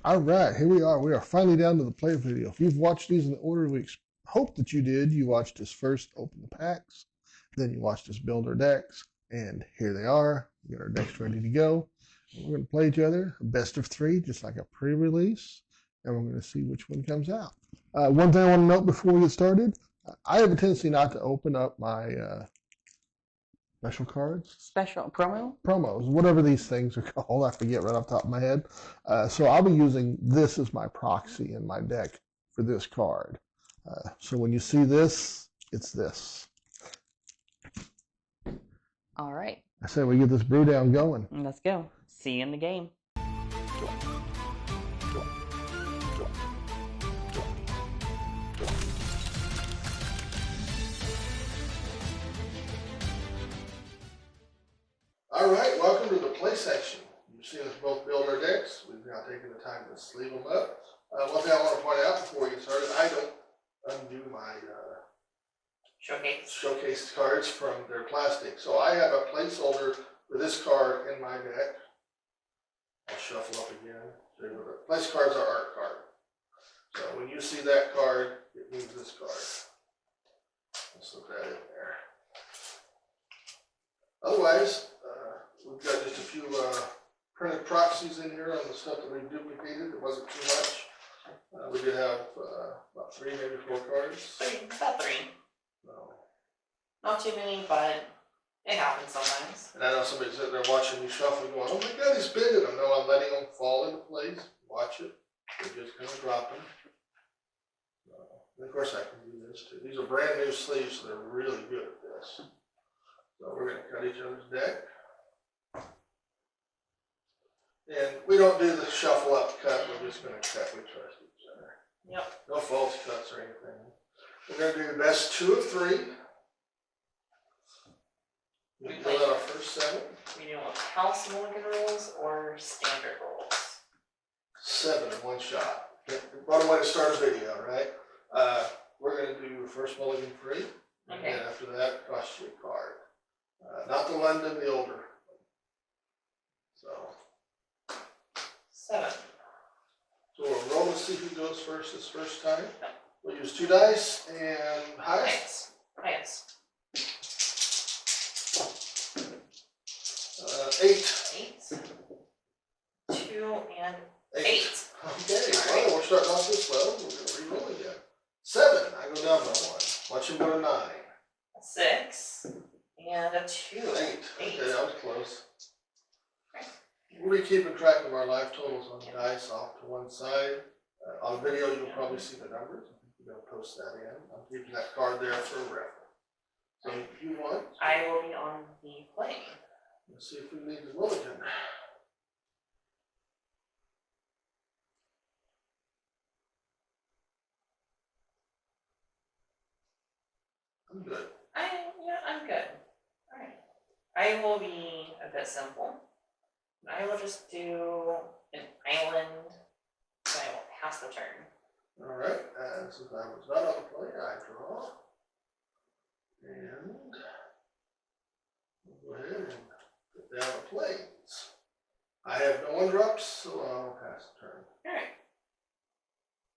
All right, here we are. We are finally down to the play video. If you've watched these in the order we hope that you did, you watched us first open the packs, then you watched us build our decks, and here they are. We got our decks ready to go. We're going to play each other, a best of three, just like a pre-release, and we're going to see which one comes out. One thing I want to note before we get started, I have a tendency not to open up my special cards. Special promos, whatever these things are called. I forget right off the top of my head. So I'll be using this as my proxy in my deck for this card. So when you see this, it's this. All right. I say we get this brew down going. Let's go. See you in the game. All right, welcome to the play section. You've seen us both build our decks. We've now taken the time to sleeve them up. One thing I want to point out before we get started, I don't undo my showcase cards from their plastic. So I have a placeholder for this card in my deck. I'll shuffle up again. Place cards are art card. So when you see that card, it means this card. Let's look that in there. Otherwise, we've got just a few printed proxies in here on the stuff that we've duplicated. It wasn't too much. We did have about 3, maybe 4 cards. About 3. No. Not too many, but it happens sometimes. And I know somebody's sitting there watching me shuffle going, oh my God, he's spinning them. No, I'm letting them fall into place. Watch it. They're just kind of dropping. And of course I can do this too. These are brand new sleeves, so they're really good at this. So we're going to cut each other's deck. And we don't do the shuffle up cut, we're just going to cut. We trust each other. Yep. No false cuts or anything. We're going to do the best 2 of 3. We fill out our first 7. We do house mulligan rules or standard rules? 7 in one shot. One way to start a video, right? We're going to do first mulligan free. Okay. And after that, cost you a card. Not the London, the older. So 7. So we'll roll to see who goes first this first time. We'll use 2 dice and highest. Highest. 8. 2 and 8. Okay, well, we're starting off this well. We're going to re-roll again. 7. I go down by 1. Watch him go to 9. 6 and a 2. 8. Okay, that was close. We'll be keeping track of our life totals on the dice off to one side. On video, you'll probably see the numbers. We're going to post that in. I'm keeping that card there for a reference. So if you want, I will be on the plane. Let's see if we need the mulligan. I'm good. I'm good. Alright. I will be a bit simple. I will just do an island, so I will pass the turn. Alright, and since I was not on the play, I draw. And we'll go ahead and put down the planes. I have no 1-drops, so I'll pass the turn. Alright.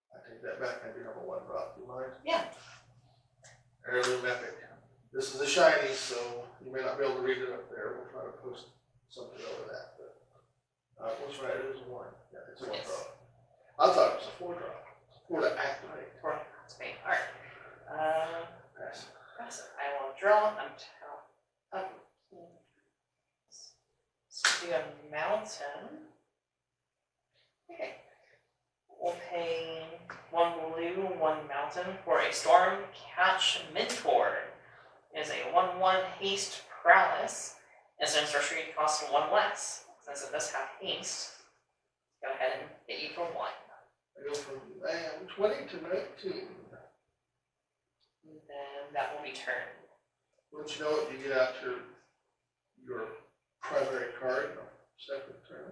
I take that back, I do have a 1-drop. Do you mind? Yeah. Heirloom Epic. This is a shiny, so you may not be able to read it up there. We'll try to post something over that. But what's right? It is a 1. Yeah, it's a 1-drop. I thought it was a 4-drop. 4 to activate. 4 to activate. Alright. Pass. Pass it. I will draw. I'm so do a mountain. Okay. We'll pay 1 blue, 1 mountain for a Storm Catch Mentor. It is a 1/1 haste prowess. Instant sorcery costs 1 less. Since it does have haste, go ahead and hit you for 1. I go from 20 to 19. And then that will be turn. Once you know it, you get out your primary card in the second turn.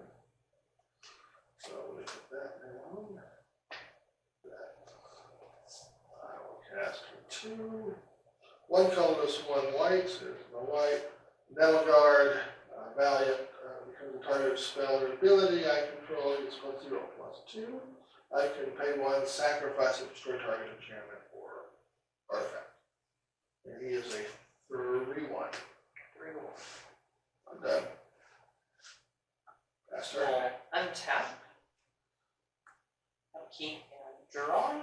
So we put that down. That. I will cast for 2. 1 colorless, 1 white. So there's no white. Nettle Guard, Valiant becomes target spell or ability I control is +0/+2. I can pay 1, sacrifice it, destroy target enchantment or artifact. And he is a 3/1. 3/1. I'm done. That's turn. Untap. Upkeep and draw.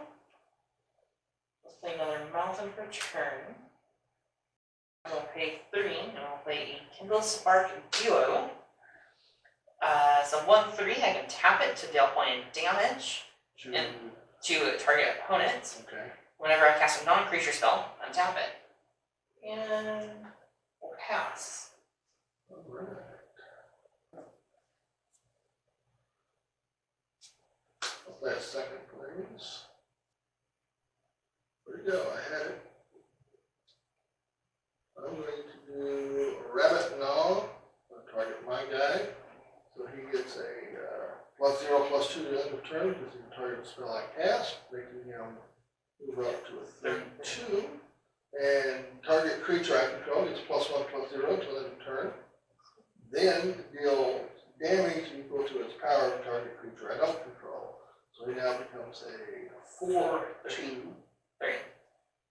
Let's play another mountain per turn. I'll pay 3, and I'll play a Kindle Spark Duo. So 1/3, I can tap it to deal point damage to target opponent. Okay. Whenever I cast a non-creature spell, untap it. And we'll pass. Alright. I'll play a second, please. Where'd it go? I had it. I'm going to do a Rabbit Gnaw. I'll target my guy. So he gets a +0/+2 to end of turn because he can target a spell I cast, making him move up to a 32. And target creature I control gets +1/+0 to end of turn. Then deal damage equal to its power of target creature I don't control. So he now becomes a 4/2. 3.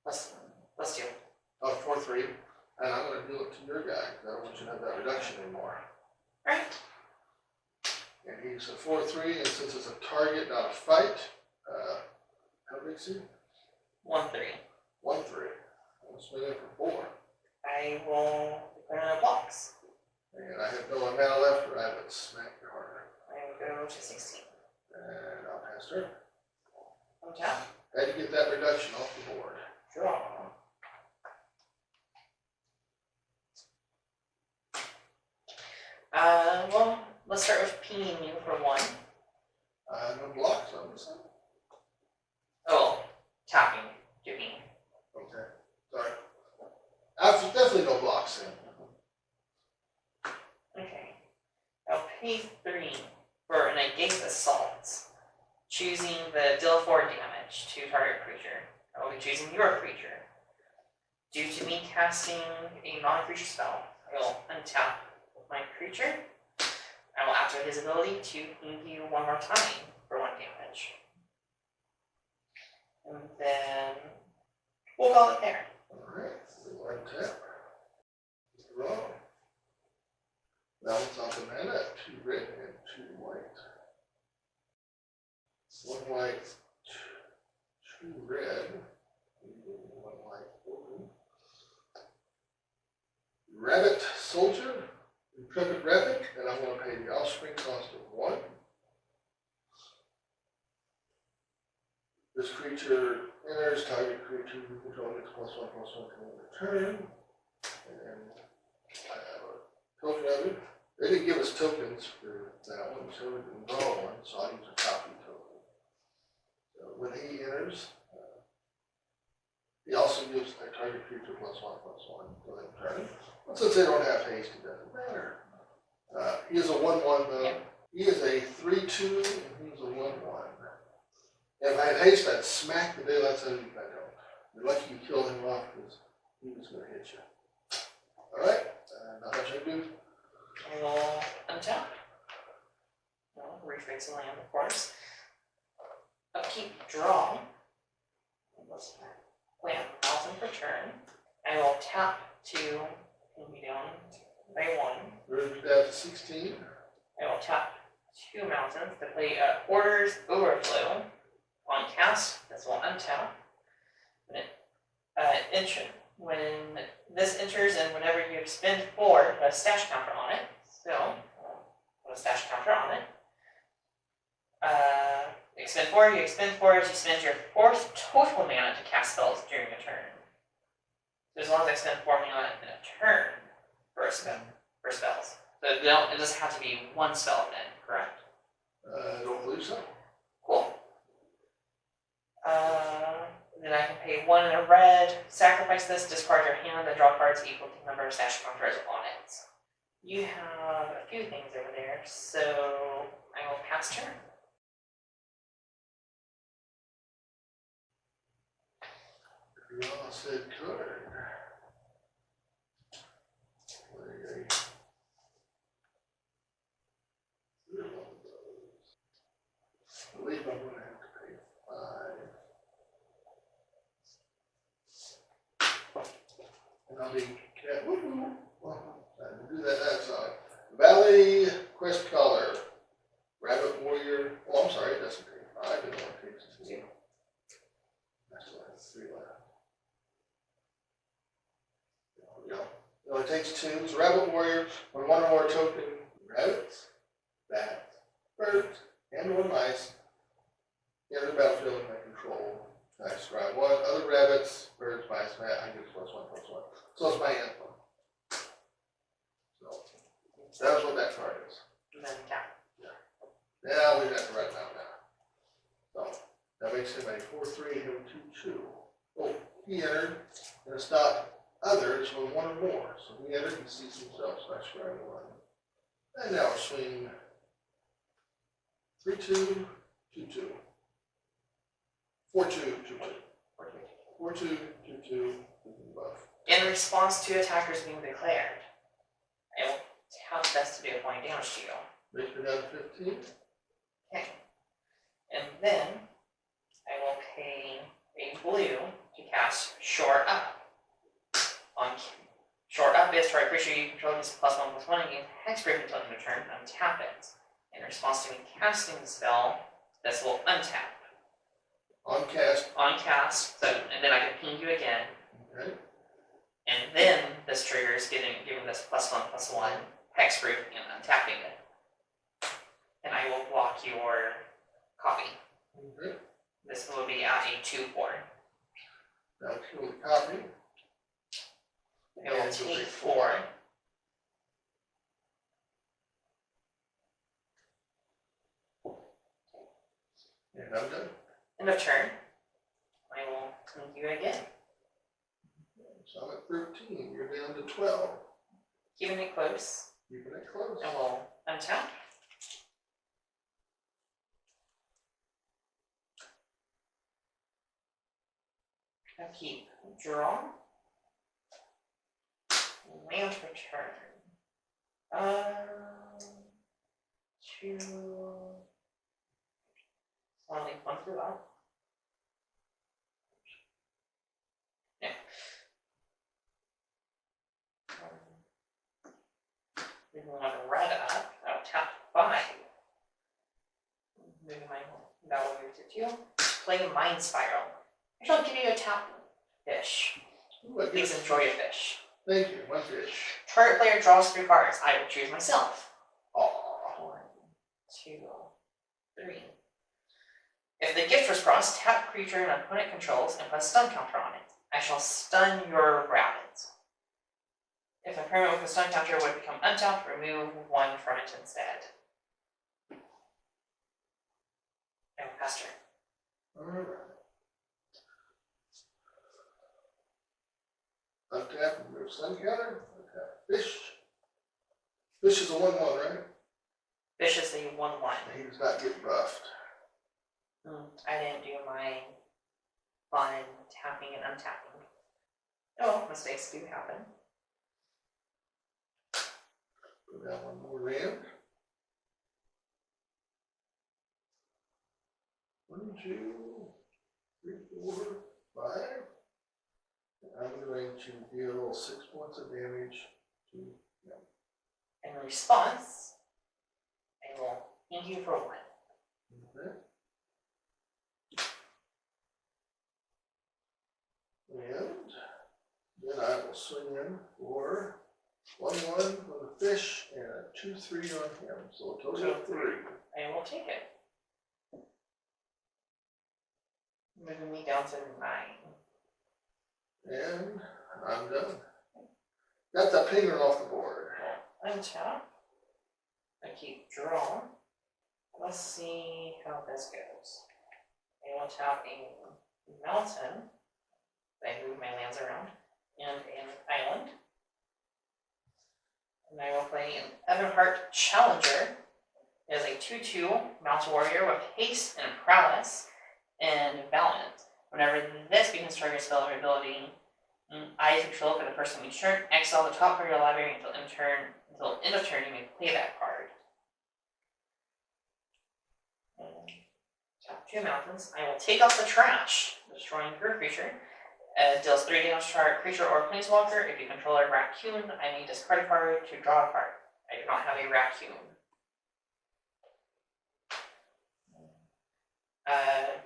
Let's do. Oh, 4/3. And I'm going to do it to your guy because I don't want you to have that reduction anymore. Alright. And he's a 4/3, and since it's a target, not a fight, how big is he? 1/3. 1/3. I'll swing in for 4. I will declare no blocks. And I have no mana left, or I have it smack harder. I go to 16. And I'll pass turn. Untap. Had to get that reduction off the board. Draw. Well, let's start with pinging you for 1. No blocks on this one. Oh, tapping to ping. Okay. Sorry. Definitely no blocks in. Okay. I'll pay 3 for an negate assault, choosing the deal 4 damage to target creature. I will be choosing your creature. Due to me casting a non-creature spell, I will untap my creature. I will activate his ability to ping you 1 more time for 1 damage. And then we'll call it there. Alright, we'll untap. Draw. Balance off the mana, 2 red and 2 white. 1 white, 2 red, 1 white. Rabbit Soldier, Intrepid Rabbit, and I'm going to pay the offspring cost of 1. This creature enters, target creature you control gets +1/+1 to end the turn. And I have a token of it. They didn't give us tokens for that one, so we didn't draw one, so I'll use a copy token. So when he enters, he also gives a target creature +1/+1 to end turn. But since they don't have haste, it doesn't matter. He is a 1/1 though. Yeah. He is a 3/2, and he's a 1/1. If I had haste, I'd smack the daylights out of you, but I don't. You're lucky you killed him off because he was going to hit you. Alright, not much I can do. I will untap. Well, rephrase the land, of course. Upkeep, draw. Let's play a mountain per turn. I will tap to pin you down by 1. We're down to 16. I will tap 2 mountains to play Order's Overflow. On cast, this will untap. When this enters and whenever you expend 4, put a stash counter on it. So, put a stash counter on it. Expend 4, you expend 4 as you spend your 4th total mana to cast spells during a turn. So as long as I spend 4 mana in a turn for a spell, for spells. So it doesn't have to be 1 spell then, correct? I don't believe so. Cool. Then I can pay 1 in a red, sacrifice this, discard your hand, and draw cards equal to the number of stash counters on it. You have a few things over there, so I will pass turn. Draw said card. Play I'll be I do that next time. Valley Quest Color. Rabbit Warrior. Oh, I'm sorry, it doesn't take 5. It only takes 2. Actually, I have 3 left. There we go. It only takes 2. It's Rabbit Warrior. When one or more token rabbits, bats, birds, and or mice enter the battlefield in my control. I describe 1. Other rabbits, birds, mice, bat, I get +1/+1. So it's my anthem. So that's what that card is. And then tap. Yeah, we have to write down now. So that makes him a 4/3 and a 2/2. Oh, he entered and it stopped others with 1 or more. So he entered, he sees himself, so I scribe 1. And now we're swinging 3/2, 2/2. 4/2, 2/2. 4/2, 2/2, buff. In response to attackers being declared, I will tap this to do a point of damage to you. Makes me down to 15. Okay. And then I will pay a blue to cast Shore Up. On Shore Up is target creature you control gets +1/+1 and gain hexproof until end of turn. Untap it. In response to me casting the spell, this will untap. On cast. On cast, so and then I can ping you again. Okay. And then this triggers giving this +1/+1 hexproof and untapping it. And I will block your copy. Okay. This will be at a 2/4. Now kill the copy. It will take 4. And I'm done. End of turn. I will ping you again. So I'm at 13. You're down to 12. Keeping it close. Keeping it close. And we'll untap. Now keep draw. Land return. 2. I'll leave 1 for that. Yeah. Moving on to red up. I'll tap 5. Moving my battle gear to 2. Play Mind Spiral. I shall give you a tap fish. Ooh, Please enjoy your fish. Thank you. One fish. Target player draws 3 cards. I will choose myself. Oh. 1, 2, 3. If the gift was crossed, tap creature an opponent controls and put a stun counter on it. I shall stun your rabbit. If a permanent with a stun counter would become untapped, remove 1 from it instead. And pass turn. Alright. Untap, remove stun counter. Untap fish. Fish is a 1/1, right? Fish is a 1/1. He does not get buffed. I didn't do my fun tapping and untapping. Oh, mistakes do happen. Go down 1 more round. 1, 2, 3, 4, 5. And I'm going to deal 6 points of damage to him. In response, I will ping you for 1. Okay. And then I will swing in for 1/1 with a fish and a 2/3 on him. So a total of 3. I will take it. Moving me down to 9. And I'm done. Got the pinger off the board. Untap. I keep draw. Let's see how this goes. I will tap a mountain. I move my lands around. And an island. And I will play an Evanheart Challenger. It is a 2/2 mountain warrior with haste and prowess and valiant. Whenever this begins to trigger spell or ability, I control for the first of each turn. Exile the top part of your library until end of turn. You may play that card. And tap 2 mountains. I will take off the trash, destroying your creature. Deals 3 damage to target creature or planeswalker. If you control a raccoon, I may discard a card to draw a card. I do not have a raccoon.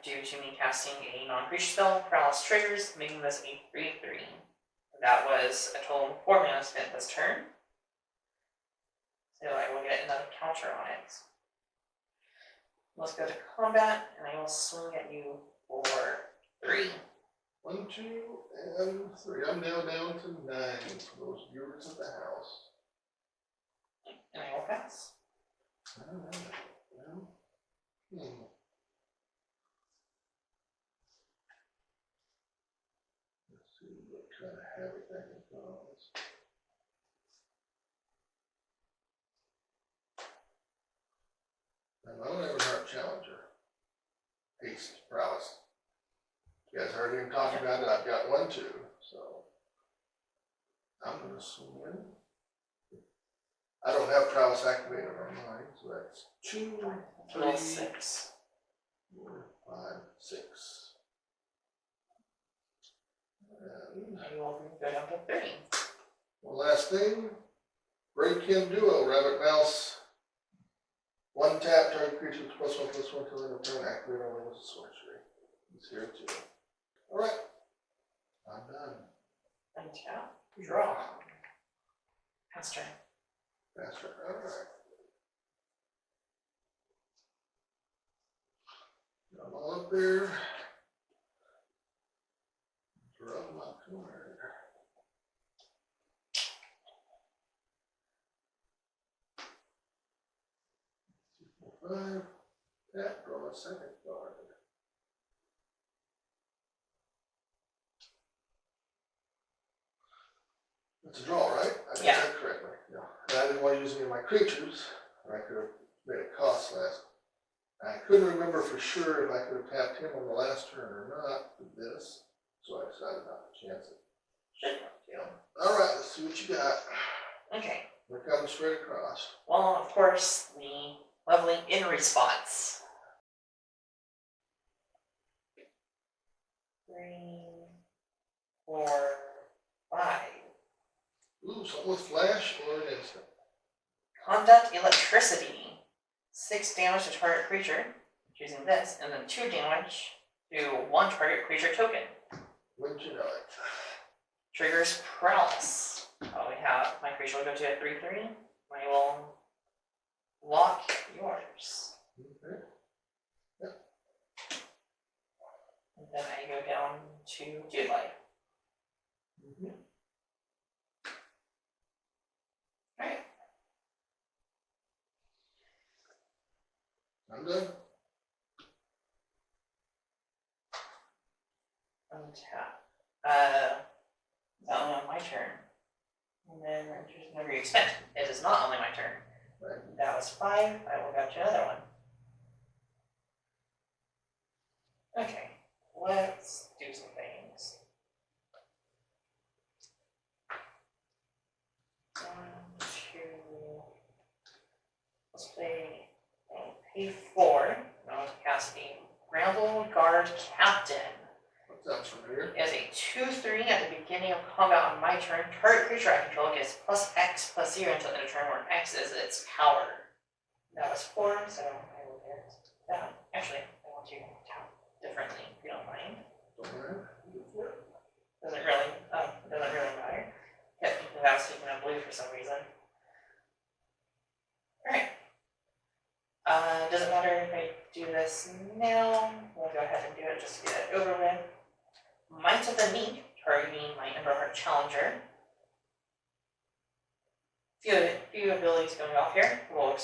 Due to me casting a non-creature spell, Prerelease triggers, making this a 3/3. That was a total of 4 mana spent this turn. So I will get another counter on it. Let's go to combat, and I will swing at you for 3. 1, 2, and 3. I'm now down to 9 for those viewers at the house. And I will pass. Alright. Well, let's see what kind of havoc that can cause. And my own Everheart Challenger. Haste, Prowess. You guys heard him talking about it. I've got 1, 2, so I'm going to swing in. I don't have Prowess activated on mine, so that's 2, 3, 6. 4, 5, 6. And I will go down to 3. one last thing. Break Him Duo, Rabbit Mouse. 1 tap, target creature with +1/+1 till end of turn, activate only with a sorcery. He's here too. Alright. I'm done. Untap. Draw. Pass turn. Faster. Alright. Got them all up there. Draw my card. 5. Tap, draw a second card. It's a draw, right? I did Yeah. that correctly. Yeah. And I didn't want to use any of my creatures, or I could have made it cost less. I couldn't remember for sure if I could have tapped him on the last turn or not with this, so I decided not to chance it. Should do. Alright, let's see what you got. Okay. We're coming straight across. Well, of course, the leveling in response. 3, 4, 5. Ooh, something with flash or an instant. Conduct electricity. 6 damage to target creature, choosing this, and then 2 damage to 1 target creature token. Wouldn't you know it? Triggers Prerelease. We have my creature will go to a 3/3. I will lock yours. Okay. And then I go down to Dude Life. Alright. I'm done. Untap. It's only on my turn. And then just whenever you expend. It is not only my turn. Right. That was 5. I will go to another one. Okay. Let's do some things. 1, 2. Let's play. I'll pay 4. I'll cast a Ramble Guard Captain. That sounds familiar. As a 2/3 at the beginning of combat on my turn, target creature I control gets +X/+0 until end of turn, where X is its power. That was 4, so I will get that. Actually, I want to tap differently, if you don't mind. Don't matter. Doesn't really matter. Kept thinking I was taking a blue for some reason. Alright. Doesn't matter if I do this now. We'll go ahead and do it just to get it over with. Might of the Neat, targeting my Everheart Challenger. Few abilities going off here. We'll go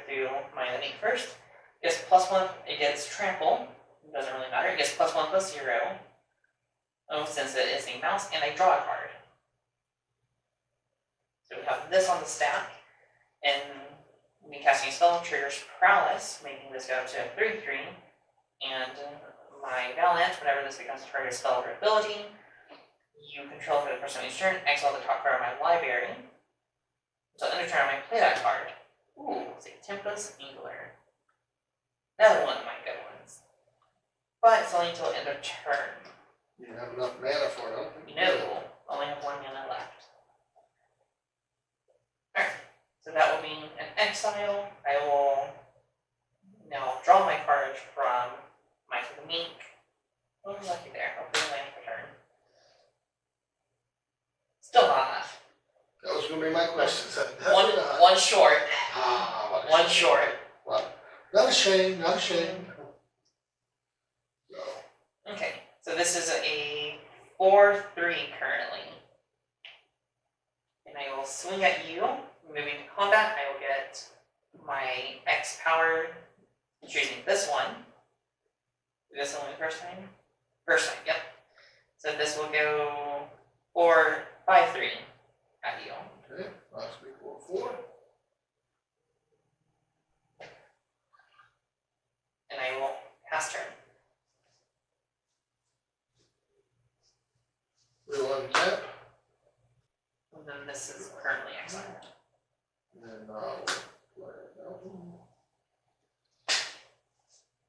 through my Neat first. It gets +1, it gets Trample. It doesn't really matter. It gets +1/+0. Oh, since it is a mouse, and I draw a card. So we have this on the stack, and me casting a spell triggers Prerelease, making this go to a 3/3, and my Valiant, whenever this becomes a target spell or ability, you control for the person each turn, exile the top card of my library. So end of turn, I might play that card. Ooh, it's a Tempest Angler. Another one of my good ones. But it's only until end of turn. You have enough mana for it, I don't think you do. No, only have 1 mana left. Alright, so that will mean an exile. I will now draw my card from my Mink. Oh, lucky there. Hopefully land for turn. Still not enough. That was going to be my question. One short. Ah, One short. Well, not a shame, not a shame. No. Okay, so this is a 4/3 currently. And I will swing at you. Moving to combat, I will get my X power, choosing this one. Is this only the first time? First time, yep. So this will go 4, 5, 3 at you. Okay, last week 4. And I will pass turn. We will untap. And then this is currently exiled. And then I'll play it out.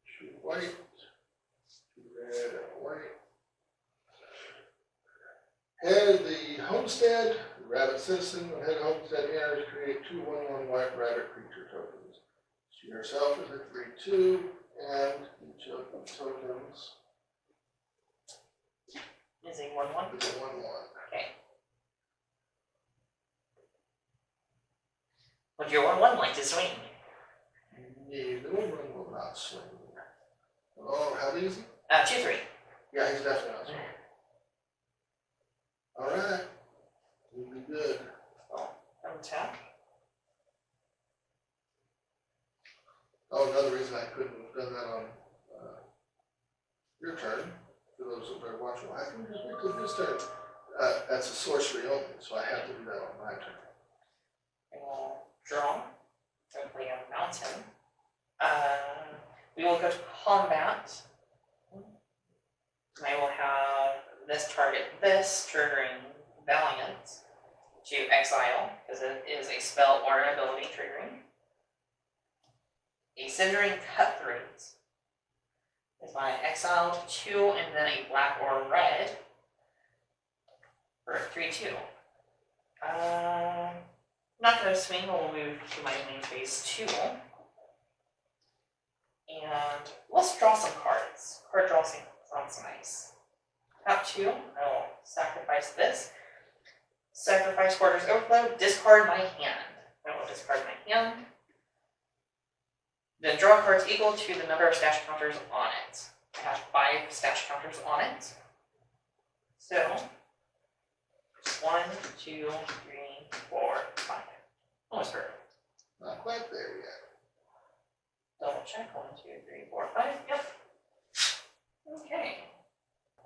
Shoot white. Shoot red and white. Head of the homestead, the rabbit citizen, when head of homestead enters, create 2 1/1 white rabbit creature tokens. She herself is at 3/2, and each of the tokens Is a 1/1. is a 1/1. Okay. Would your 1/1 like to swing? Yeah, the 1/1 will not swing. Oh, how big is he? 2/3. Yeah, he's definitely not swinging. Alright. We'll be good. Untap. Oh, another reason I couldn't have done that on your turn, for those that are watching, I can just wait till his turn. That's a sorcery only, so I have to do that on my turn. I will draw. And play a mountain. We will go to combat. And I will have this target this, triggering Valiant to exile, because it is a spell or an ability triggering. A Cindering Cutthroat is my exile to 2 and then a black or red for a 3/2. Not going to swing, we'll move to my main phase 2. And let's draw some cards. Card draw sounds nice. Tap 2, I will sacrifice this. Sacrifice Quarter's Overflow, discard my hand. I will discard my hand. Then draw cards equal to the number of stash counters on it. I have 5 stash counters on it. So, 1, 2, 3, 4, 5. Almost perfect. Not quite there yet. Double check. 1, 2, 3, 4, 5. Yep. Okay.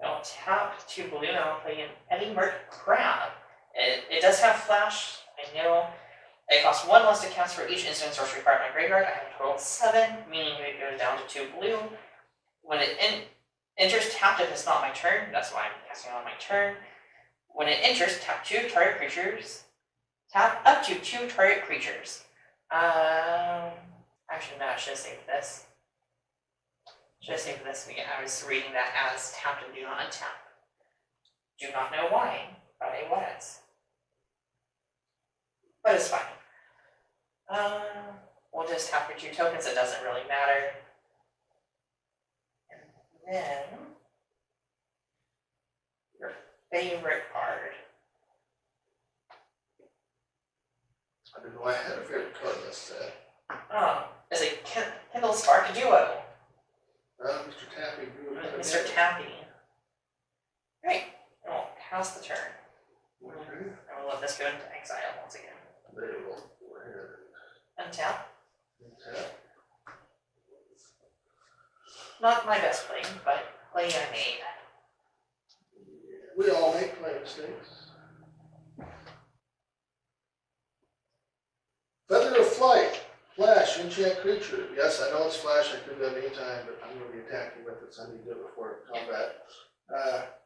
I'll tap to blue and I'll play an Eddie Merc Crab. It does have flash, I know. It costs 1 less to cast for each instant sorcery card in my graveyard. I have a total of 7, meaning it goes down to 2 blue. When it enters tapped if it's not my turn, that's why I'm casting it on my turn. When it enters, tap 2 target creatures. Tap up to 2 target creatures. Actually, no, I should have saved this. Should have saved this because I was reading that as tap and do not untap. Do not know why, but it was. But it's fine. We'll just tap for 2 tokens, it doesn't really matter. And then your favorite card. I didn't know I had a favorite card in this set. Is a Kindle Spark Duo. Mr. Tappy grew a Mr. Tappy. Great. And we'll pass the turn. Okay. And we'll let this go into exile once again. There you go. Go ahead. Untap. And tap. Not my best play, but play I made. Yeah, we all make play mistakes. Feather of Flight. Flash, enchant creature. Yes, I know it's flash, I could do that anytime, but I'm going to be attacking with it, so I need to do it before combat.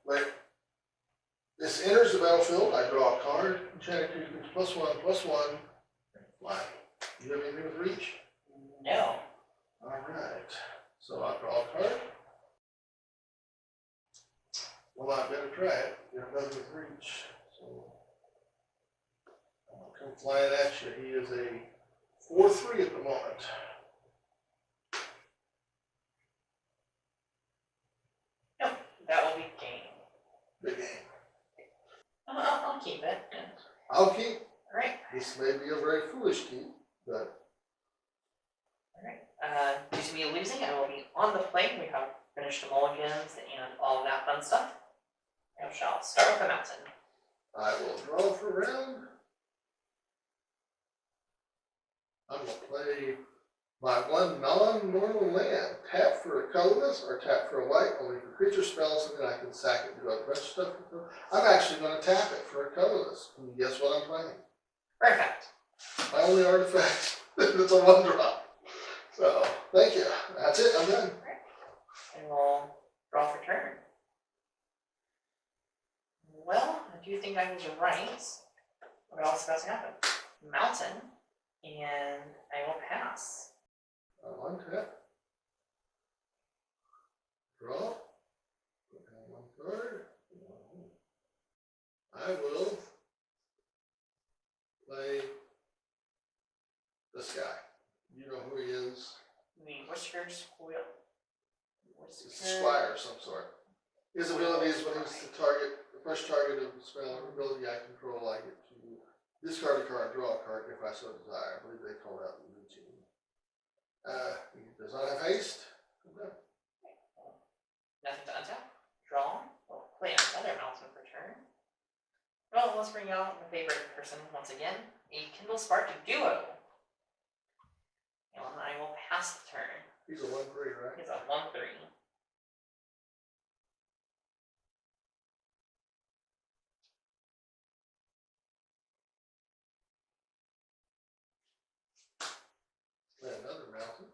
When this enters the battlefield, I draw a card, enchanted creature gets +1/+1, and fly. Do you have anything with reach? No. Alright, so I'll draw a card. Well, I better try it. Get another with reach. So I'll come flying at you. He is a 4-3 at the moment. Nope, that will be game. Big game. I'll keep it. I'll keep. All right. This may be a very foolish keep, but. All right. Due to me losing, I will be on the plate. We have finished the mulligans and all of that fun stuff. I shall start with the mountain. I will draw for a round. I'm going to play my one non-normal land. Tap for a colorless or tap for a white, only for creature spells, and then I can sack it and do a bunch of stuff with them. I'm actually going to tap it for a colorless. Can you guess what I'm playing? Perfect. My only artifact. It's a 1-drop. So, thank you. That's it. I'm done. And we'll draw for turn. Well, I do think I was right. What else is about to happen? Mountain, and I will pass. I'll untap. Draw. Put down one card. I will play this guy. You know who he is. The Whiskered Squirrel. It's a squire of some sort. His ability is when he's the target, the first target of the spell or ability I control, I get to discard a card, draw a card if I so desire. I believe they call that routine. He does not have haste. No. Nothing to untap. Draw. We'll play another mountain for turn. Well, let's bring out my favorite person once again. A Kindle Spark Duo. And I will pass the turn. He's a 1-3, right? He's a 1-3. Play another mountain.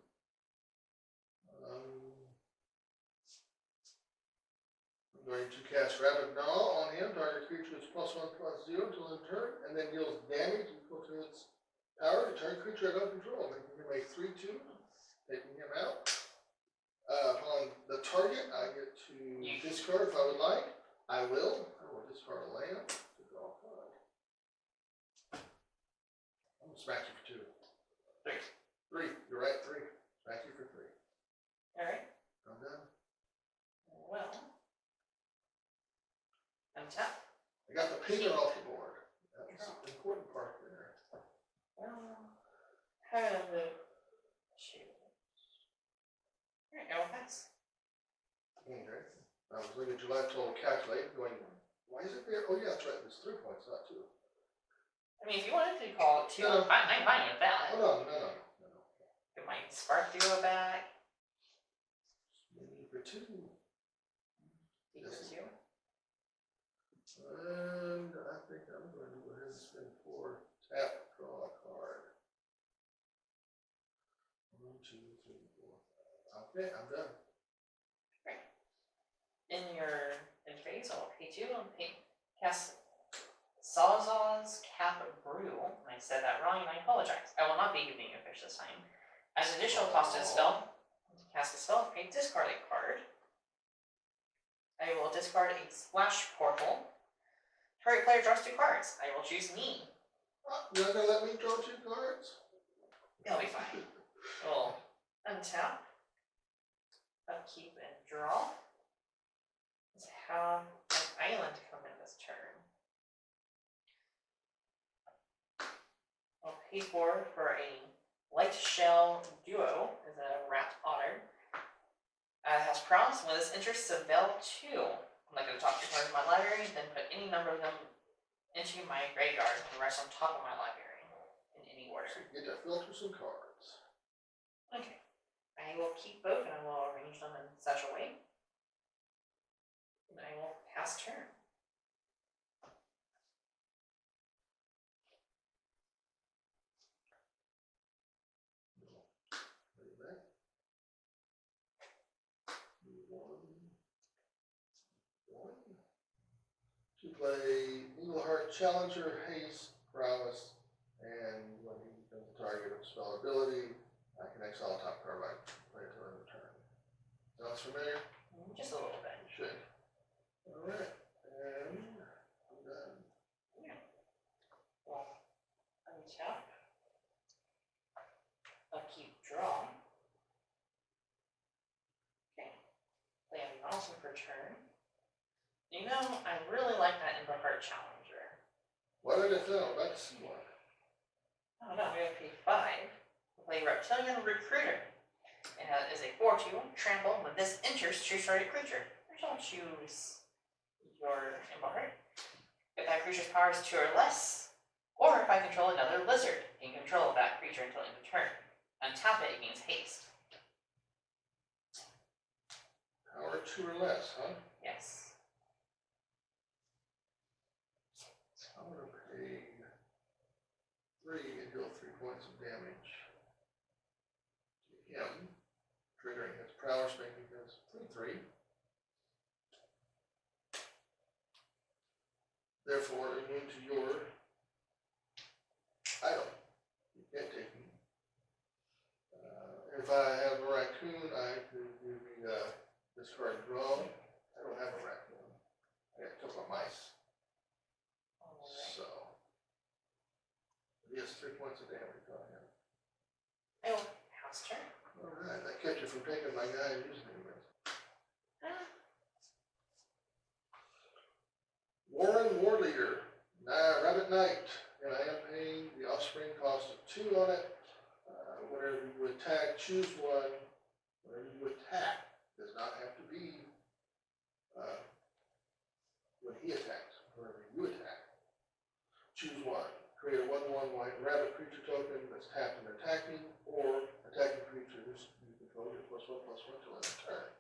I'm going to cast Rapid Gnaw on him. Target creature is +1/+0 until end turn, and then deals damage equal to its power to turn creature I don't control, making him a 3/2, taking him out. Upon the target, I get to discard if I would like. I will. I will discard a land to draw a card. I'm going to smack you for 2. 3. You're right, 3. Smack you for 3. Alright. I'm done. Well. Untap. I got the painter off the board. That's the important part there. Well, have the shoot. Alright, I will pass. Okay. I was looking at your life total calculate, going, why is it there? Oh yeah, that's right. It's 3 points, not 2. I mean, if you wanted to call it 2, No. I'm fine with that. Oh no. Get my Spark Duo back. Maybe for 2. Yes. 2. And I think I'm going to go ahead and spend 4. Tap, draw a card. 1, 2, 3, 4. Okay, I'm done. Right. In your interface, I'll pay 2 and cast Sawzaw's Cap Brew. And I said that wrong, and I apologize. I will not be giving you a fish this time. As an additional cost to the spell, to cast a spell, I discard a card. I will discard a Splash Portal. Target player draws 2 cards. I will choose me. You're not going to let me draw 2 cards? It'll be fine. We'll untap, upkeep, and draw. Let's have an island come in this turn. I'll pay for a Light Shell Duo as a Rat Otter. It has prowess. When this enters Seville 2, I'm not going to top 2 cards in my library, then put any number of them into my graveyard and rest on top of my library in any order. So you get to filter some cards. Okay. I will keep both and I will arrange them in such a way. And I will pass turn. To play Needleheart Challenger, Haste, Prowess, and when he becomes the target of spell ability, I can exile a top card by play it to end the turn. Sounds familiar? Just a little bit. It should. Alright. awesome for turn. You know, I really like that Emberheart Challenger. What did it know? Let's see one. Oh no, I'm going to pay 5. Play Reptilian Recruiter. It is a 4/2 trample. When this enters, choose target creature. I shall choose your Emberheart. If that creature's power is 2 or less, or if I control another lizard, you can control that creature until end of turn. Untap it, it gains haste. Power 2 or less, huh? Yes. I'm going to pay 3 and deal 3 points of damage to him, triggering his prowess, making his 3/3. Therefore, immune to your item. You can't take me. If I have a raccoon, I could do the discard draw. I don't have a raccoon. I got a couple of mice. So, he has 3 points of damage on him. Oh, house turn. Alright, that kept you from taking my guy and using him. Warren War Leader, Rabbit Knight, and I am paying the offspring cost of 2 on it. Whenever you attack, choose one. Whenever you attack, does not have to be when he attacks. Whenever you attack, choose one. Create a 1/1 white rabbit creature token that's tapped and attacking, or attacking creatures you control get +1/+1 till end of turn.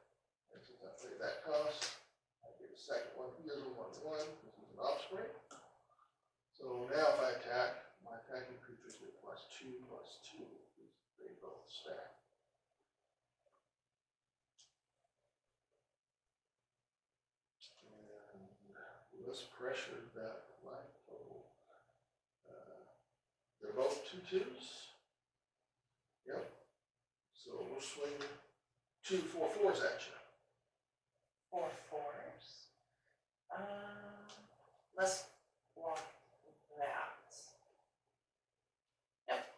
And since I played that cost, I get a second one. He is a 1/1 because he's an offspring. So now if I attack, my attacking creatures get +2/+2. They both stack. And less pressure that life total. They're both 2/2s. Yep. So we'll swing 2 4/4s at you. 4 4s. Let's block that. Yep.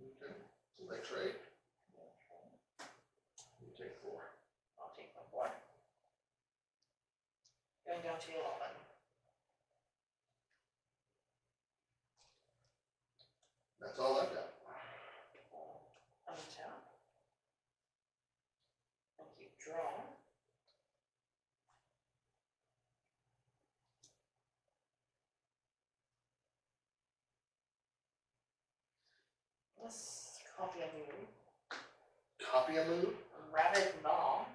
Okay. So they trade. You take 4. I'll take the 4. Going down to 11. That's all I've got. Untap. And keep drawing. Let's copy a move. Copy a move. Rabid Maw.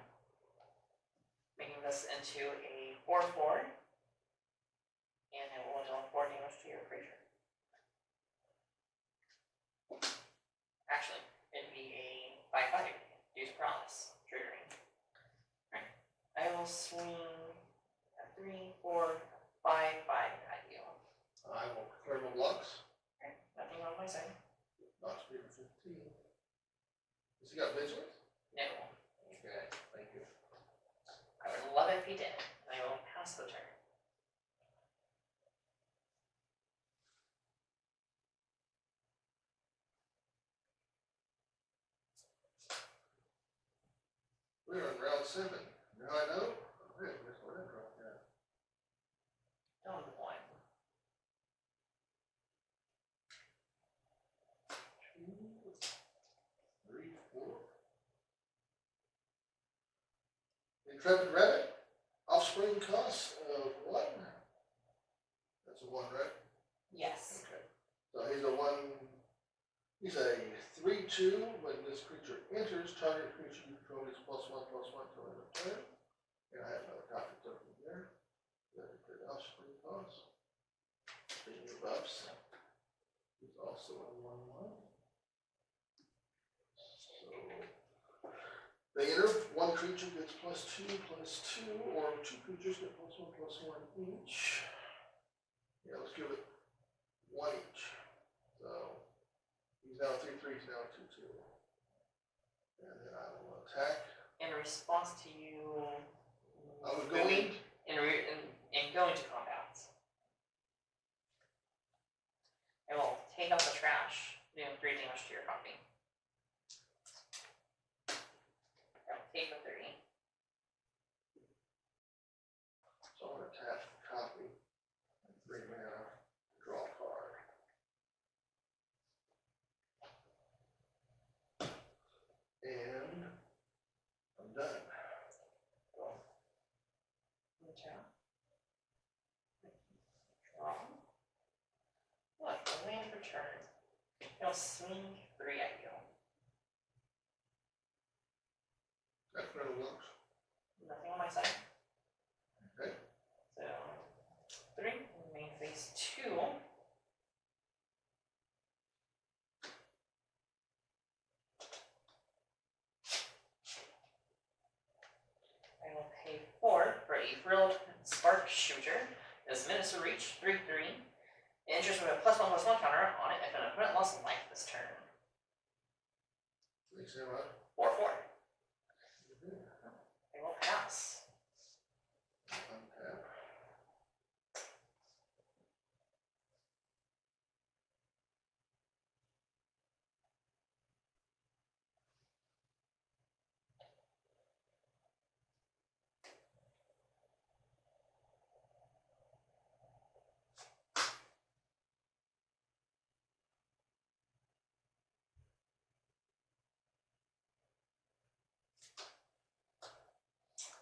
Making this into a 4/4. And it will deal 4 damage to your creature. Actually, it'd be a 5/5. Use Promise. Triggering. Alright. I will swing a 3, 4, 5, 5 at you. I will clear my blocks. Okay. Nothing on my side. Not speed of 15. Has he got vigilance? No. Okay, thank you. I would love it if he did. I will pass the turn. We're in round 7. Now I know. Okay, guess what I dropped that. Down the line. 2, 3, 4. Intrepid Rabbit. Offspring cost of 1. That's a 1, right? Yes. Okay. So he's a 1. He's a 3/2. When this creature enters, target creature you control is +1/+1 till end of turn. And I have another copy token here. That's the offspring cost. Speaking of buffs, he's also a 1/1. So they enter. One creature gets +2/+2, or 2 creatures get +1/+1 each. Yeah, let's give it 1 each. So he's now 3/3, he's now 2/2. And then I will attack. In response to you I would go in. in going to combat, I will take out the trash, doing 3 damage to your copy. I will take the 3. will swing 3 at you. That really works. Nothing on my side. Okay. So 3, main phase 2. I will pay 4 for a frilled spark shooter. This minutes to reach 3/3. It enters with a +1/+1 counter on it if an opponent lost life this turn. Makes it right. 4/4. I will pass. Untap.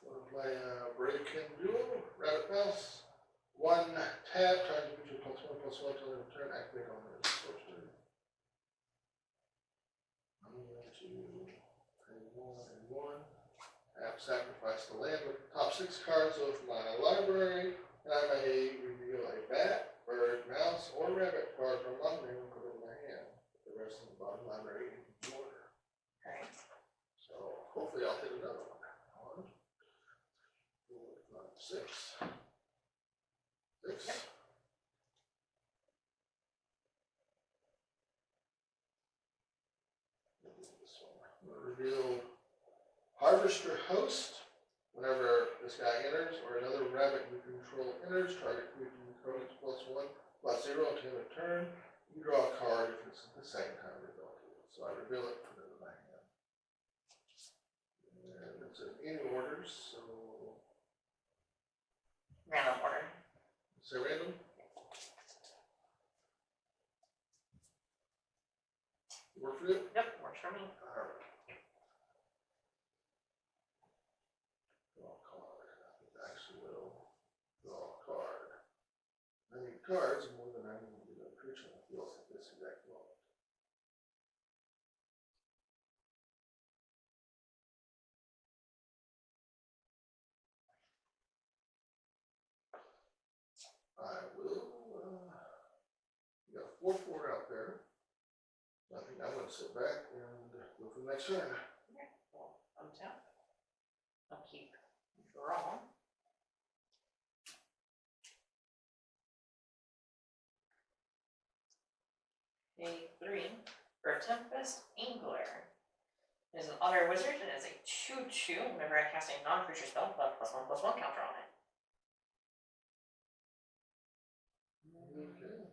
Want to play Brewdown Bloomburrow, Rabbit Mouse. 1 tap, trying to put your +1/+1 till the turn, activate on the sorcerer. I'm going to pay 1 and 1. Tap, sacrifice the land with the top 6 cards of my library, and I may reveal a bat, bird, mouse, or rabbit card from my name and put it in my hand. The rest of the bottom library in order. Alright. So hopefully I'll hit another one. 6. 6. Yep. This one. I'm going to reveal Harvester Host. Whenever this guy enters or another rabbit you control enters, target creature you control is +1/+0 until end of turn. You draw a card if it's the same kind of result. So I reveal it, put it in my hand. And it's in any orders, so Random order. say random. Work for you? Yep, works for me. Alright. Draw a card. I think I actually will draw a card. I need cards more than I need to do a creature on the field at this exact moment. I will, you got a 4/4 out there. I think I'm gonna sit back and go for the next turn. Okay, well, untap. I'll keep draw. A 3 for Tempest Angler. It is an Otter Wizard and it is a 2/2. Whenever I cast a non-creature spell, put a +1/+1 counter on it. Okay.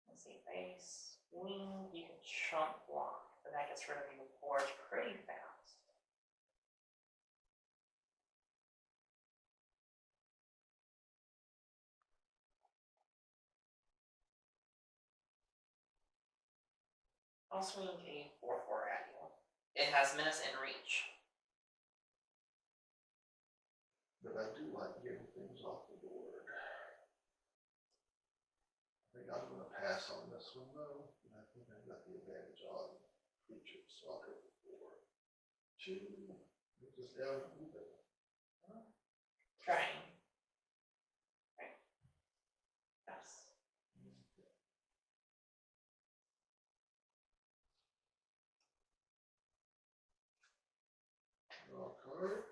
Let's see, if I swing, you can chump block, but that gets rid of your board pretty fast. I'll swing a 4/4 at you. It has menace and reach. But I do like getting things off the board. I think I'm gonna pass on this one though. I think I've got the advantage on creatures, so I'll go for 2. Just down a little bit. Trying. Right. Yes. Draw a card.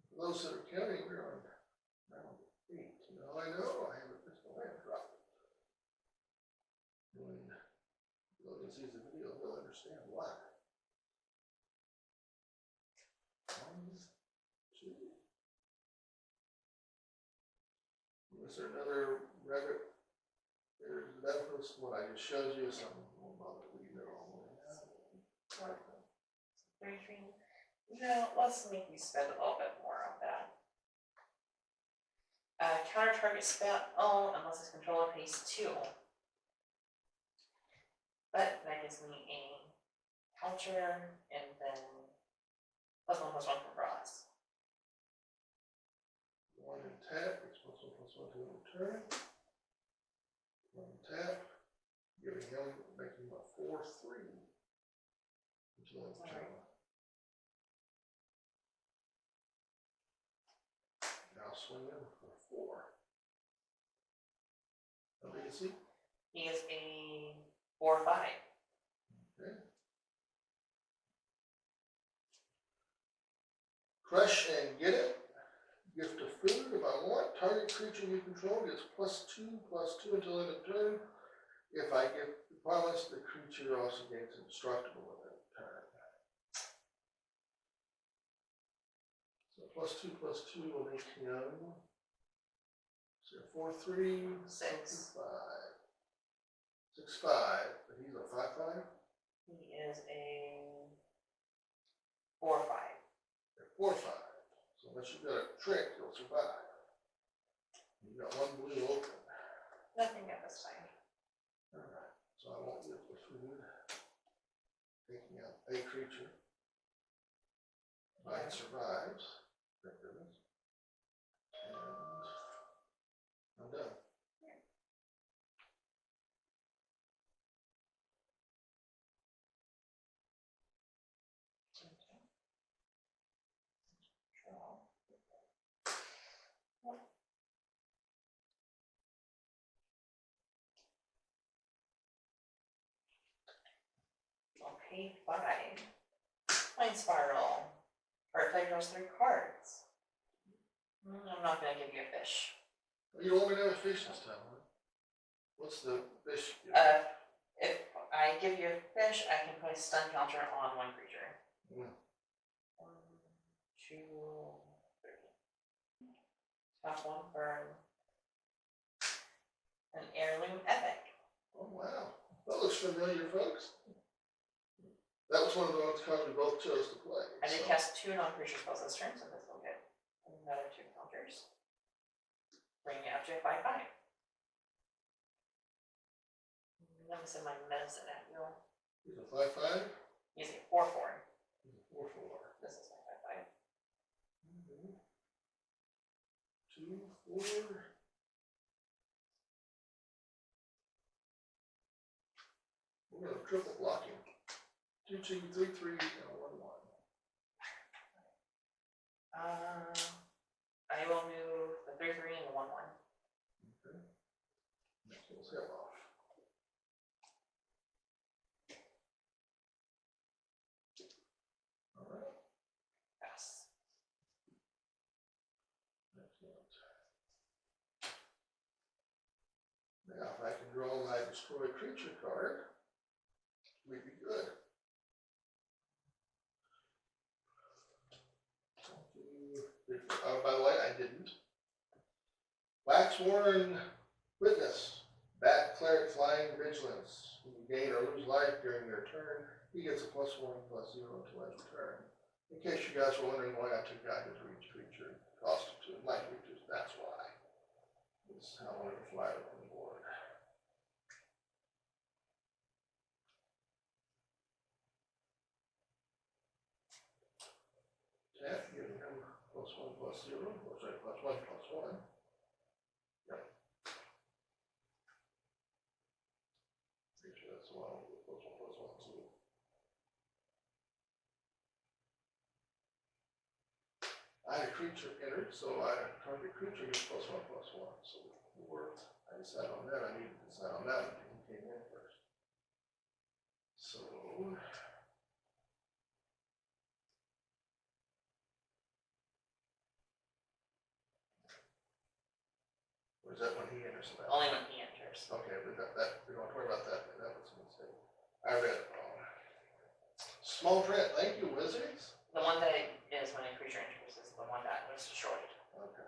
For those that are counting, we're on round 8. Now I know I have a physical land drop. When Logan sees the video, he'll understand why. 1, 2. Is there another rabbit? There's that was what I just showed you. Something won't bother you there all the way. 3/3. No, let's make you spend a little bit more on that. Counter target spell unless its controller pays 2. But that gives me a counter, and then +1/+1 from Ross. 1 and tap, it's +1/+1 to the turn. 1 tap, giving him, making him a 4/3 until end of turn. Now swing in for 4. How big is he? He is a 4/5. Okay. Crush and get it. Gift of food if I want. Target creature you control gets +2/+2 until end of turn. If I get the promise, the creature also gains indestructible at that turn. So +2/+2 will make him 4/3, 6/5. 6/5, but he's a 5/5. He is a 4/5. 4/5. So unless you've got a trick, you'll survive. You got 1 blue open. Nothing at this time. Alright, so I won't get the food. Taking out a creature. Mine survives. Thank goodness. And I'm done. I'll pay 5. Mind Spiral. Card player draws 3 cards. I'm not going to give you a fish. You don't want me to have a fish this time, huh? What's the fish? If I give you a fish, I can put a stun counter on 1 creature. 1, 2, 3. Top 1 burn. An heirloom epic. Oh wow, that looks familiar, folks. That was one of the ones we both chose to play. I did cast 2 non-creature spells this turn, so this will get another 2 counters. Bring it up to a 5/5. I'm missing my medicine at you. He's a 5/5? He's a 4/4. He's a 4/4. This is my 5/5. 2, 4. We're going to triple block him. 2, 2, 3, 3, and a 1, 1. I will move the 3/3 and the 1/1. Okay. Next one's hell off. All right. Pass. Excellent. Now, if I can draw my destroy creature card, we'd be good. By the way, I didn't. Waxworn Witness. Bat, Cleric, Flying, Vigilance. When you gain or lose life during their turn, he gets a +1/+0 until end of turn. In case you guys were wondering why I took guidance for each creature, cost of 2 life creatures, that's why. This is how I wanted to fly it on the board. Tap, giving him +1/+0, or sorry, +1/+1. Yep. Make sure that's the one with +1/+1 too. I had a creature entered, so I target creature gets +1/+1. So I decided on that. I needed to decide on that when he came in first. So or is that when he enters the battle? Only when he enters. Okay, but that we don't worry about that. That was a mistake. I read it wrong. Small print, thank you, wizards. The one that is when a creature enters is the one that was destroyed. Okay.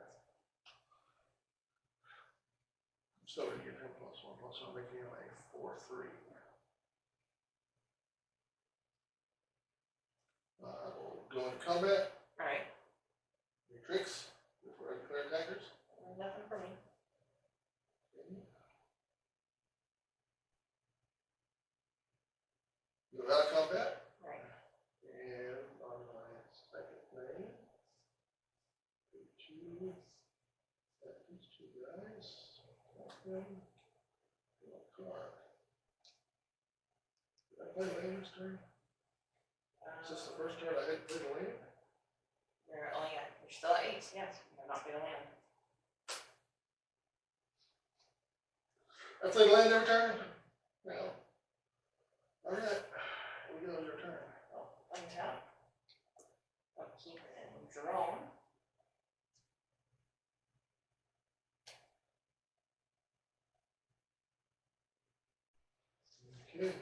So we give him +1/+1, making him a 4/3. We'll go into combat. Alright. Any tricks for clear attackers? Nothing for me. Go out of combat. Alright. Did I play land this turn? Is this the first turn I didn't play the land? You're still at 8, yes. You're not going to land. I played land every turn? No. Alright. Here we go, your turn. Oh, untap. I'll keep it in drone. Okay.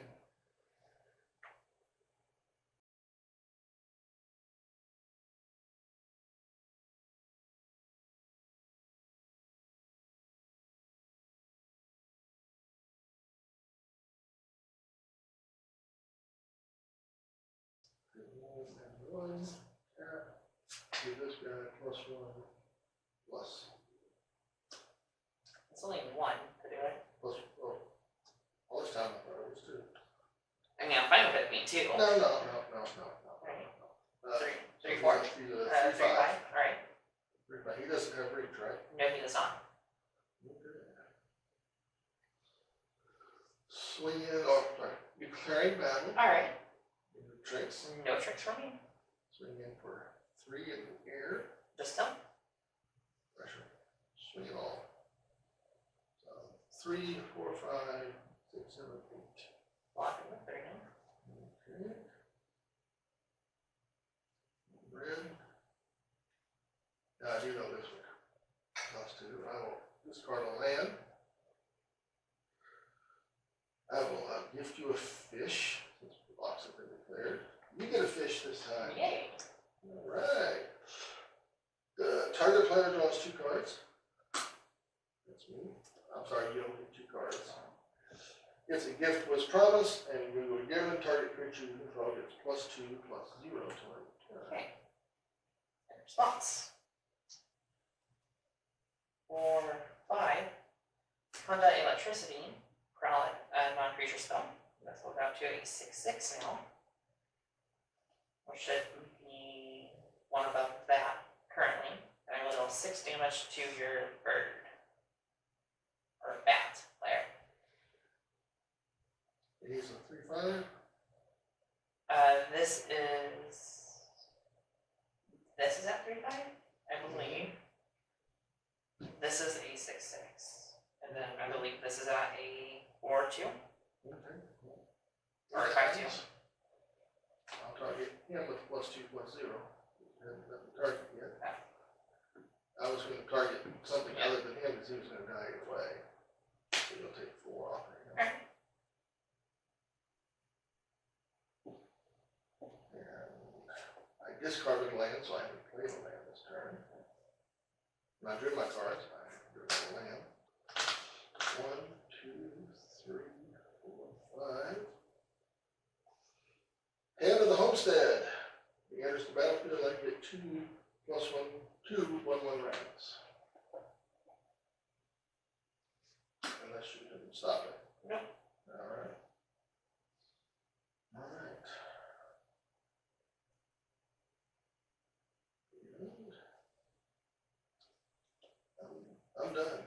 One, tap. Give this guy +1, plus. It's only 1 to do it. Plus, oh. All this time I thought it was 2. I mean, I'm fine with it being 2. No. Right. 3, 4. He's a 3, 5. Alright. 3, 5. He doesn't have reach, right? No, he does not. Okay. Swing in, oh, sorry. Declaring battle. Alright. Tricks. No tricks for me. Swing in for 3 in the air. Just still. Pressure. Swing it all. 3, 4, 5, 6, 7, 8. Blocking the 3. Okay. Red. Now I do know this one. Cost 2. I will discard a land. I will gift you a fish, since the box has been declared. You get a fish this time. Yay. Alright. The target player draws 2 cards. That's me. I'm sorry, you don't get 2 cards. If the gift was promised and you were given, target creature you control gets +2, +0 to return. Okay. And response. 4, 5. Conduct electricity. Prowl a non-creature spell. Let's look out to a 6/6 now. Which should be 1 above that currently. And I will deal 6 damage to your bird. Or bat player. It is a 3/5. This is at 3/5, I believe. This is a 6/6. And then I believe this is at a 4/2. Okay. Or a 5/2. I'll target him with +2, +0. Hasn't got the target yet. I was going to target something other than him because he was going to die anyway. So you'll take 4 off right now. Alright. And I discarded land, so I haven't played a land this turn. And I drew my cards. I drew a land. 1, 2, 3, 4, 5. Hand of the Homestead. He enters the battlefield. I get 2 +1, 2 1/1 rounds. Unless you didn't stop it. Nope. Alright. I'm done.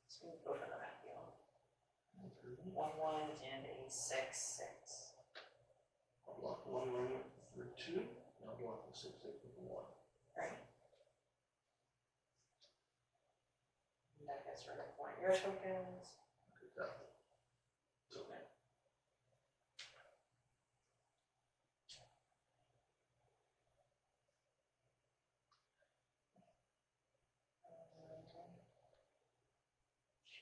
So we'll go for the backfield. 1/1 and a 6/6. I'll block 1/1 for 2. I'll block the 6/6 with 1. Right. And that gets rid of 1 of your tokens. Good job. It's okay.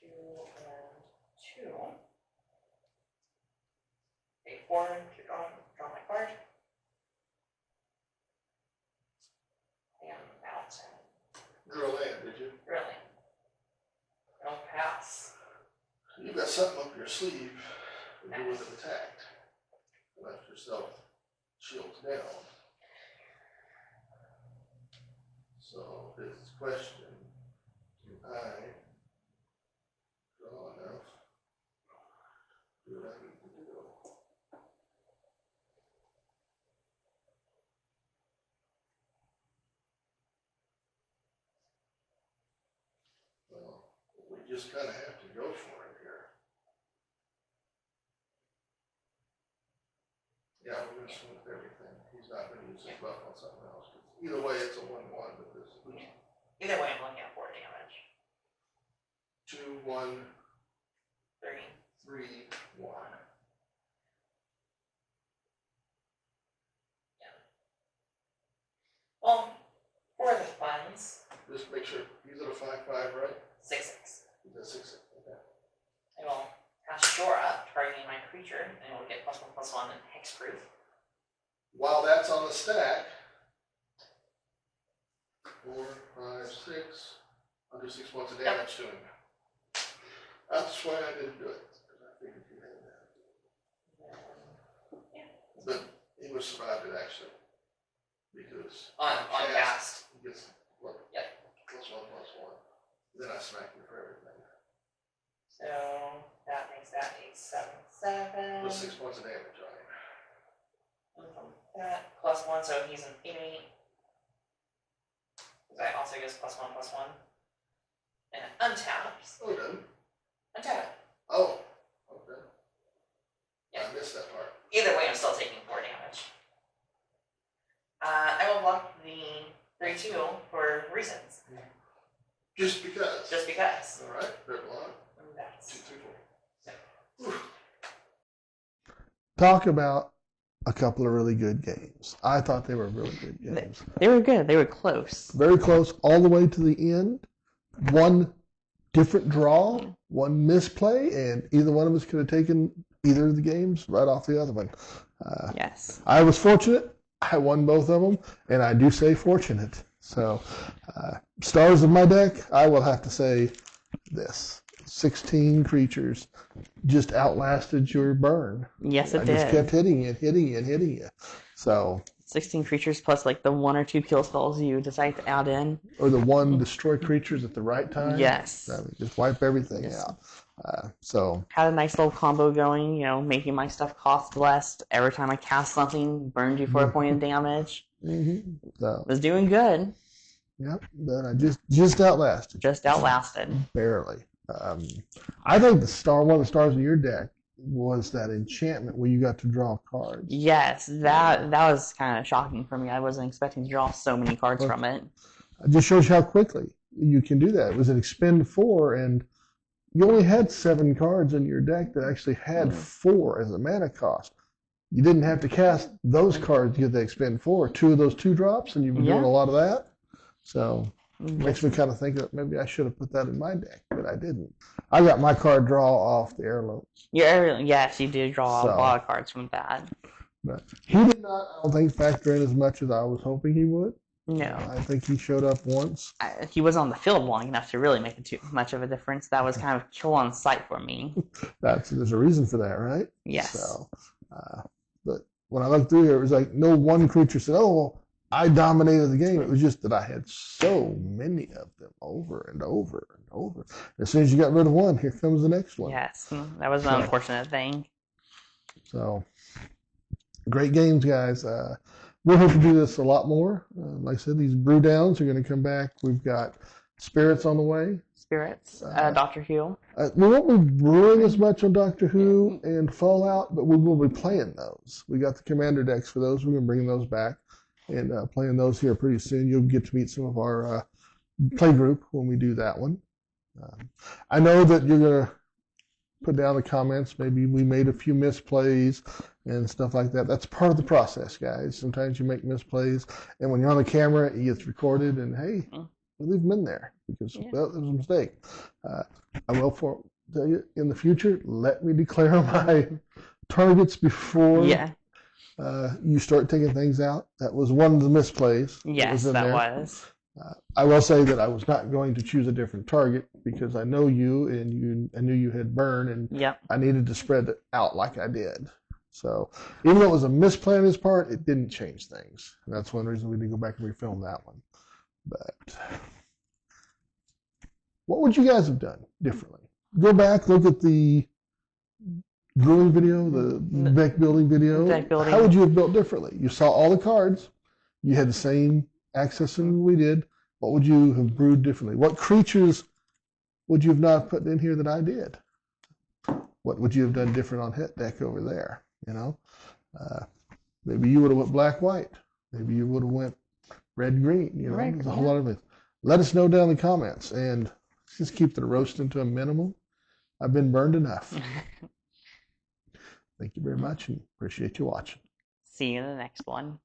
Two and 2. A 4 to draw my card. And mountain. Drew a land, did you? Really? Don't pass. You've got something up your sleeve when you would have attacked. Left yourself shields down. So his question, can I draw enough? Do what I need to do. just kind of have to go for it here. Yeah, we're going to swing with everything. He's not going to use his buff on something else. Either way, it's a 1-1, but this is Either way, I'm looking at 4 damage. 2, 1, 3. 3, 1. Well, for the funds, Just make sure he's at a 5-5, right? 6/6. He's at 6-6. Okay. I will cast Shore Up, targeting my creature, and it will get +1/+1 and hexproof. While that's on the stack, 4, 5, 6, under 6 points of damage to him. That's why I didn't do it, because I figured you had that. Yeah. But he would have survived it actually, because On cast. he gets what? Yep. +1/+1. Then I smack you for everything. So that makes that a 7/7. Plus 6 points of damage on him. And from that +1, so he's an 8/8. That also gets +1/+1. And it untaps. Oh, it doesn't. Untap it. Oh, okay. Yeah. I missed that part. Either way, I'm still taking 4 damage. I will block the 3/2 for reasons. Just because. Just because. All right, fair block. And that's 2, 3, 4. Talk about a couple of really good games. I thought they were really good games. They were good. They were close. Very close all the way to the end. One different draw, one misplay, and either one of us could have taken either of the games right off the other one. Yes. I was fortunate. I won both of them, and I do say fortunate. So, stars of my deck, I will have to say this. 16 creatures just outlasted your burn. Yes, it I did. just kept hitting you. So, 16 creatures plus like the 1 or 2 kill spells you decide to add in. or the one destroy creatures at the right time. Yes. I mean, just wipe everything Yes. out. So, Had a nice little combo going, you know, making my stuff cost less. Every time I cast something, burned you for a point of damage. so Was doing good. yep. But I just outlasted. Just outlasted. Barely. I think one of the stars of your deck was that enchantment where you got to draw cards. Yes, that was kind of shocking for me. I wasn't expecting to draw so many cards from it. It just shows you how quickly you can do that. It was an expend 4, and you only had 7 cards in your deck that actually had 4 as a mana cost. You didn't have to cast those cards to get the expend 4. 2 of those 2-drops, and you've been doing a lot of that. So makes me kind of think that maybe I should have put that in my deck, but I didn't. I got my card draw off the heirlooms. Yes, you did draw a lot of cards from that. But he did not, I don't think, factor in as much as I was hoping he would. No. I think he showed up once. He was on the field long enough to really make too much of a difference. That was kind of kill on sight for me. There's a reason for that, right? Yes. So, but when I looked through here, it was like no one creature said, "Oh, well, I dominated the game." It was just that I had so many of them over and over and over. As soon as you got rid of one, here comes the next one. Yes, that was an unfortunate thing. So, great games, guys. We'll hope to do this a lot more. Like I said, these brew downs are going to come back. We've got spirits on the way. Spirits, Doctor Who. We won't be brewing as much on Doctor Who and Fallout, but we will be playing those. We got the commander decks for those. We're going to bring those back and playing those here pretty soon. You'll get to meet some of our play group when we do that one. I know that you're going to put down the comments. Maybe we made a few misplays and stuff like that. That's part of the process, guys. Sometimes you make misplays, and when you're on the camera, it gets recorded, and hey, we leave them in there because well, it was a mistake. I will tell you in the future, let me declare my targets before you start taking things out. That was one of the misplays. Yes, that was. I will say that I was not going to choose a different target because I know you, and I knew you had burn, and I needed to spread it out like I did. So even though it was a misplay on his part, it didn't change things. And that's one reason we need to go back and refilm that one. But what would you guys have done differently? Go back, look at the brewing video, the deck building video. How would you have built differently? You saw all the cards. You had the same accessing we did. What would you have brewed differently? What creatures would you have not put in here that I did? What would you have done different on hit deck over there? You know, maybe you would have went black white. Maybe you would have went red green. You know, Right, there's a whole lot of it. Let us know down in the comments, and just keep the roasting to a minimum. I've been burned enough. Thank you very much, and appreciate you watching. See you in the next one.